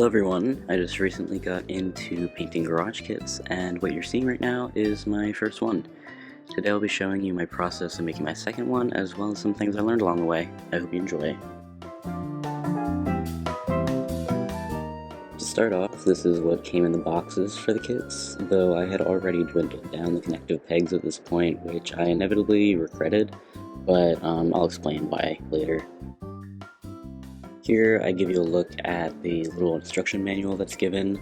everyone, I just recently got into painting garage kits, and what you're seeing right now is my first one. Today I'll be showing you my process of making my second one, as well as some things I learned along the way. I hope you enjoy. To start off, this is what came in the boxes for the kits, though I had already dwindled down the connective pegs at this point, which I inevitably regretted, but I'll explain why later. Here I give you a look at the little instruction manual that's given.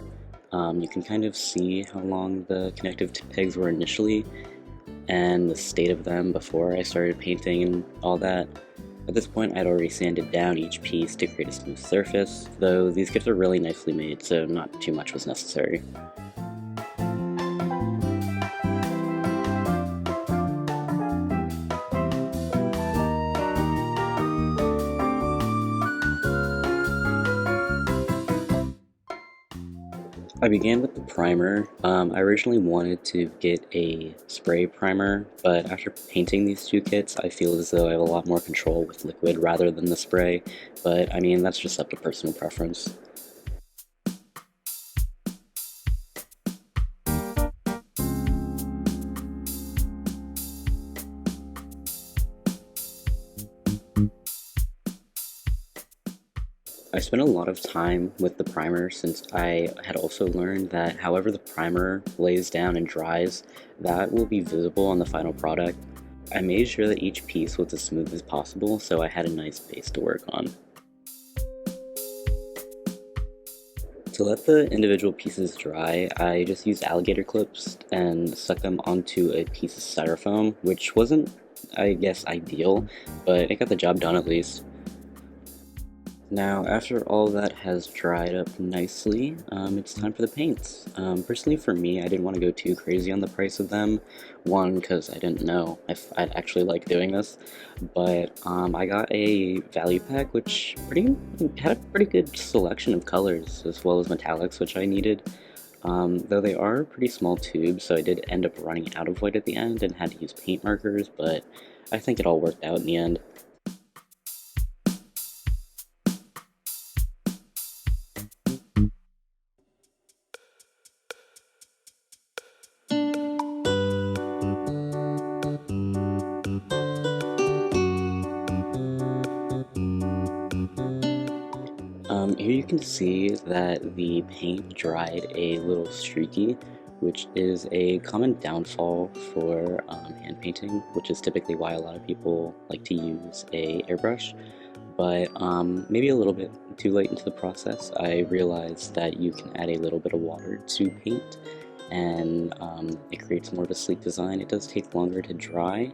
You can kind of see how long the connective pegs were initially and the state of them before I started painting and all that. At this point I'd already sanded down each piece to create a smooth surface, though these kits are really nicely made, so not too much was necessary. I began with the primer. I originally wanted to get a spray primer, but after painting these two kits, I feel as though I have a lot more control with liquid rather than the spray, but I mean, that's just up to personal preference. I spent a lot of time with the primer since I had also learned that however the primer lays down and dries, that will be visible on the final product. I made sure that each piece was as smooth as possible, so I had a nice base to work on. To let the individual pieces dry, I just used alligator clips and stuck them onto a piece of styrofoam, which wasn't, I guess, ideal, but it got the job done at least. Now, after all that has dried up nicely, it's time for the paints. Personally for me, I didn't want to go too crazy on the price of them. One, because I didn't know if I'd actually like doing this, but I got a value pack which had a pretty good selection of colors, as well as metallics, which I needed. Though they are pretty small tubes, so I did end up running out of white at the end and had to use paint markers, but I think it all worked out in the end. Here you can see that the paint dried a little streaky, which is a common downfall for hand painting, which is typically why a lot of people like to use a airbrush. But maybe a little bit too late into the process, I realized that you can add a little bit of water to paint, and it creates more of a sleek design. It does take longer to dry,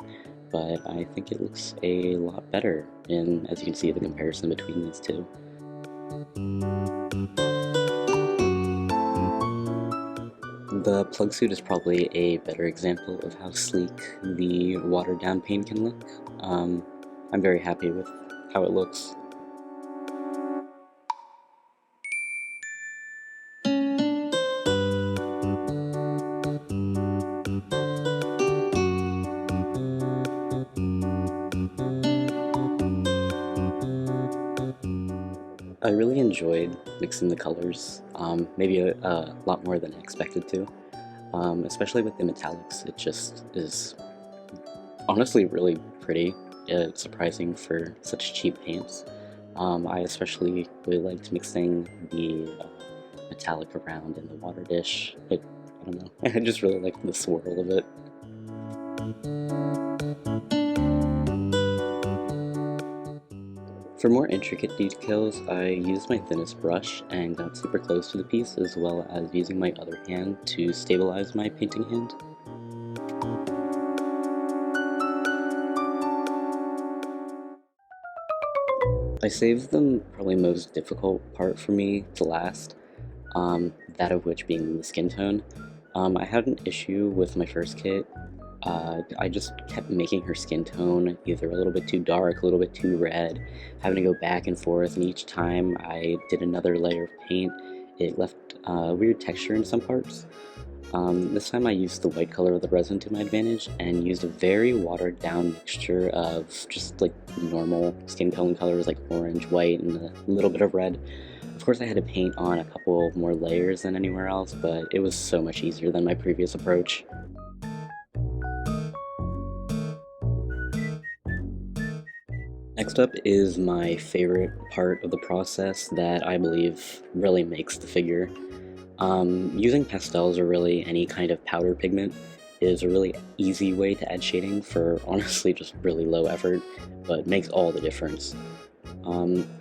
but I think it looks a lot better, and as you can see, the comparison between these two. The plug suit is probably a better example of how sleek the watered down paint can look. I'm very happy with how it looks. I really enjoyed mixing the colors, maybe a lot more than I expected to, especially with the metallics. It just is honestly really pretty. It's surprising for such cheap paints. I especially really liked mixing the metallic around in the water dish. I don't know, I just really liked the swirl of it. For more intricate details, I used my thinnest brush and got super close to the piece, as well as using my other hand to stabilize my painting hand. I saved the probably most difficult part for me to last, that of which being the skin tone. I had an issue with my first kit. I just kept making her skin tone either a little bit too dark, a little bit too red, having to go back and forth, and each time I did another layer of paint, it left a weird texture in some parts. This time I used the white color of the resin to my advantage and used a very watered down mixture of just like normal skin tone colors like orange, white, and a little bit of red. Of course I had to paint on a couple more layers than anywhere else, but it was so much easier than my previous approach. Next up is my favorite part of the process that I believe really makes the figure. Using pastels or really any kind of powder pigment is a really easy way to add shading for honestly just really low effort, but makes all the difference.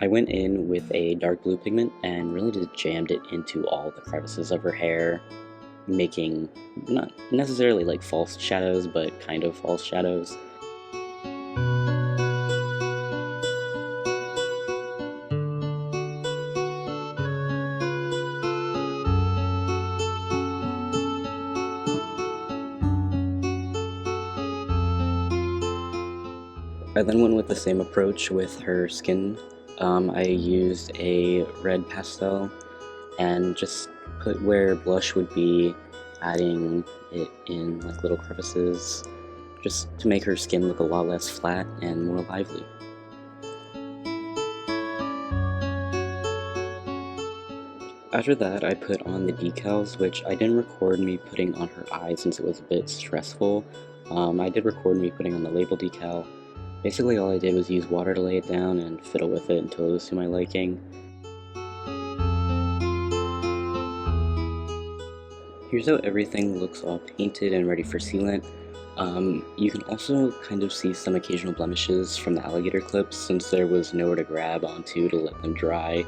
I went in with a dark blue pigment and really just jammed it into all the crevices of her hair, making not necessarily like false shadows, but kind of false shadows. I then went with the same approach with her skin. I used a red pastel and just put where blush would be, adding it in like little crevices, just to make her skin look a lot less flat and more lively. After that, I put on the decals, which I didn't record me putting on her eyes since it was a bit stressful. I did record me putting on the label decal. Basically all I did was use water to lay it down and fiddle with it until it was to my liking. Here's how everything looks all painted and ready for sealant. You can also kind of see some occasional blemishes from the alligator clips since there was nowhere to grab onto to let them dry,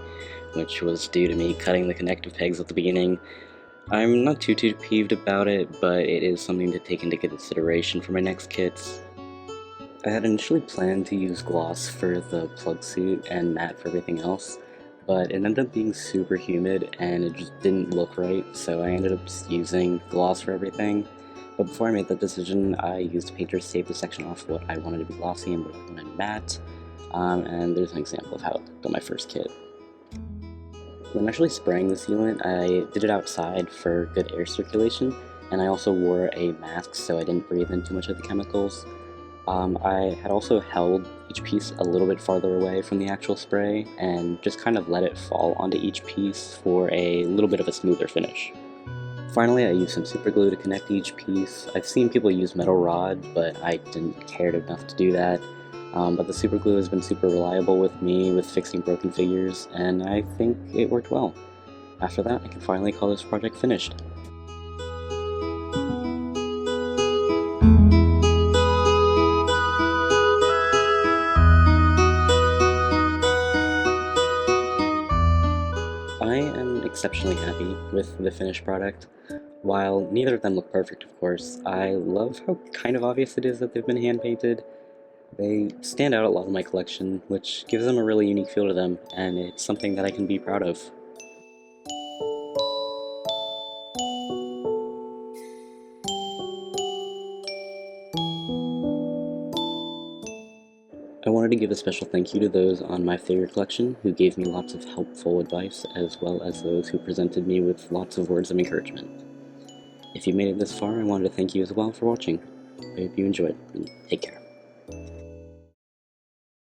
which was due to me cutting the connective pegs at the beginning. I'm not too peeved about it, but it is something to take into consideration for my next kits. I had initially planned to use gloss for the plug suit and matte for everything else, but it ended up being super humid and it just didn't look right, so I ended up just using gloss for everything. But before I made that decision, I used painters tape to section off what I wanted to be glossy and what I wanted matte, and there's an example of how it looked on my first kit. When actually spraying the sealant, I did it outside for good air circulation, and I also wore a mask so I didn't breathe in too much of the chemicals. I had also held each piece a little bit farther away from the actual spray and just kind of let it fall onto each piece for a little bit of a smoother finish. Finally, I used some super glue to connect each piece. I've seen people use metal rod, but I didn't care enough to do that. But the super glue has been super reliable with me with fixing broken figures, and I think it worked well. After that, I can finally call this project finished. I am exceptionally happy with the finished product. While neither of them look perfect, of course, I love how kind of obvious it is that they've been hand-painted. They stand out a lot in my collection, which gives them a really unique feel to them, and it's something that I can be proud of. I wanted to give a special thank you to those on my figure collection who gave me lots of helpful advice, as well as those who presented me with lots of words of encouragement. If you made it this far, I wanted to thank you as well for watching. I hope you enjoyed, and take care.